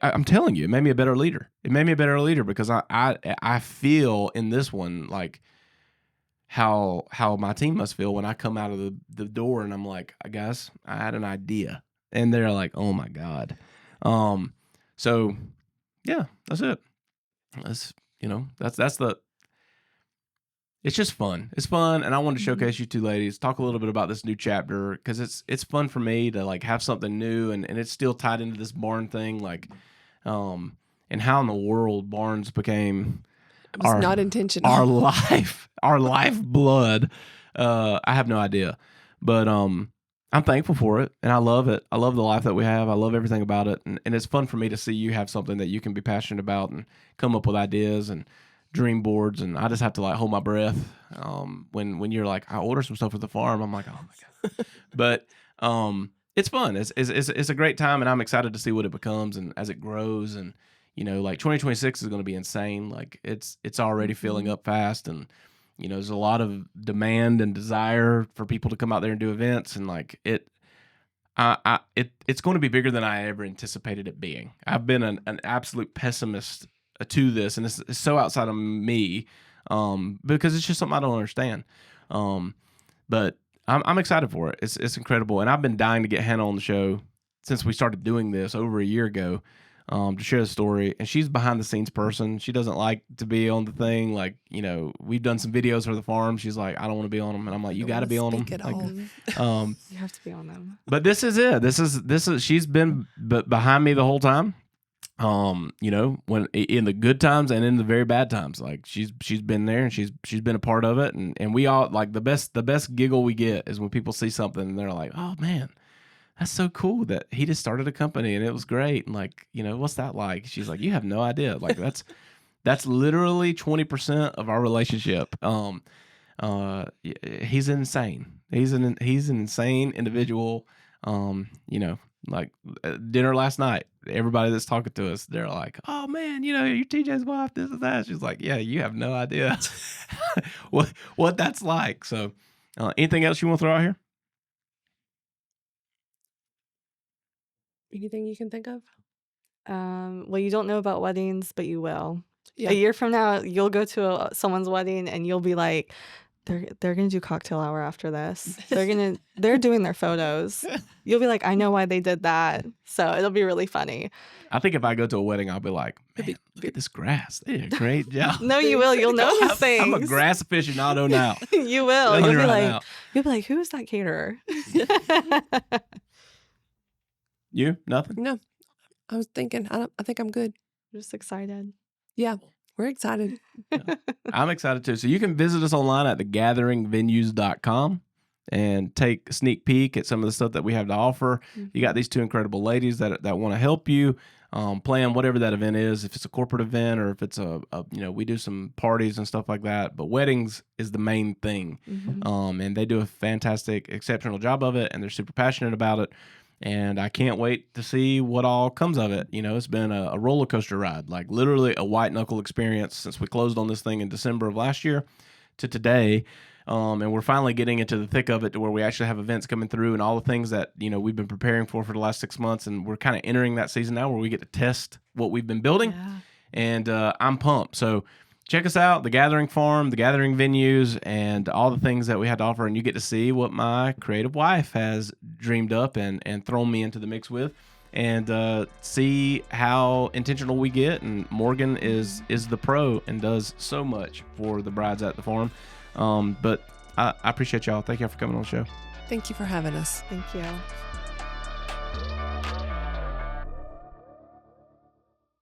[SPEAKER 1] I'm telling you, it made me a better leader. It made me a better leader, because I feel in this one, like, how my team must feel when I come out of the door and I'm like, guys, I had an idea. And they're like, oh my God. So yeah, that's it. That's it's just fun. It's fun. And I wanted to showcase you two ladies, talk a little bit about this new chapter, because it's fun for me to, like, have something new, and it's still tied into this barn thing. Like, and how in the world barns became
[SPEAKER 2] it was not intentional.
[SPEAKER 1] Our lifeblood. I have no idea, but I'm thankful for it, and I love it. I love the life that we have. I love everything about it, and it's fun for me to see you have something that you can be passionate about and come up with ideas and dream boards. And I just have to, like, hold my breath when you're like, I order some stuff at the farm. I'm like, oh my God. But it's fun. It's a great time, and I'm excited to see what it becomes and as it grows. And like, 2026 is going to be insane. Like, it's already filling up fast, and there's a lot of demand and desire for people to come out there and do events, and like it's going to be bigger than I ever anticipated it being. I've been an absolute pessimist to this, and it's so outside of me, because it's just something I don't understand. But I'm excited for it. It's incredible, and I've been dying to get Hannah on the show since we started doing this over a year ago. To share the story. And she's behind the scenes person. She doesn't like to be on the thing. Like, we've done some videos for the farm. She's like, I don't want to be on them. And I'm like, you got to be on them. Like,
[SPEAKER 3] you have to be on them.
[SPEAKER 1] But this is it. This is she's been behind me the whole time. You know, when in the good times and in the very bad times, like she's been there and she's been a part of it, and we all like the best giggle we get is when people see something and they're like, oh man, that's so cool that he just started a company and it was great, and like, you know, what's that like? She's like, you have no idea, like that's literally 20% of our relationship. He's insane. He's an insane individual. You know, like dinner last night, everybody that's talking to us, they're like, oh man, you know, you're TJ's wife, this and that. She's like, yeah, you have no idea what that's like. So anything else you want to throw out here?
[SPEAKER 2] Anything you can think of?
[SPEAKER 3] Well, you don't know about weddings, but you will.
[SPEAKER 2] Yeah.
[SPEAKER 3] A year from now, you'll go to someone's wedding and you'll be like, they're gonna do cocktail hour after this. They're doing their photos. You'll be like, I know why they did that. So it'll be really funny.
[SPEAKER 1] I think if I go to a wedding, I'll be like, man, look at this grass. They did a great job.
[SPEAKER 3] No, you will. You'll notice things.
[SPEAKER 1] I'm a grass aficionado now.
[SPEAKER 3] You will.
[SPEAKER 1] Telling
[SPEAKER 3] You'll
[SPEAKER 1] you
[SPEAKER 3] be
[SPEAKER 1] right
[SPEAKER 3] like,
[SPEAKER 1] now.
[SPEAKER 3] who is that caterer?
[SPEAKER 1] You? Nothing?
[SPEAKER 2] No, I was thinking. I think I'm good.
[SPEAKER 3] Just excited.
[SPEAKER 2] Yeah, we're excited.
[SPEAKER 1] I'm excited too. So you can visit us online at thegatheringvenues.com and take a sneak peek at some of the stuff that we have to offer. You got these two incredible ladies that want to help you plan whatever that event is. If it's a corporate event or if it's a you know, we do some parties and stuff like that, but weddings is the main thing. And they do a fantastic, exceptional job of it, and they're super passionate about it. And I can't wait to see what all comes of it. You know, it's been a roller coaster ride, like literally a white knuckle experience since we closed on this thing in December of last year to today. And we're finally getting into the thick of it to where we actually have events coming through and all the things that, you know, we've been preparing for the last 6 months. And we're kind of entering that season now where we get to test what we've been building.
[SPEAKER 3] Yeah.
[SPEAKER 1] And I'm pumped. So check us out, The Gathering Farm, The Gathering Venues, and all the things that we had to offer. And you get to see what my creative wife has dreamed up and thrown me into the mix with, and see how intentional we get. And Morgan is the pro and does so much for the brides at the farm. But I appreciate y'all. Thank y'all for coming on the show.
[SPEAKER 2] Thank you for having us.
[SPEAKER 3] Thank you.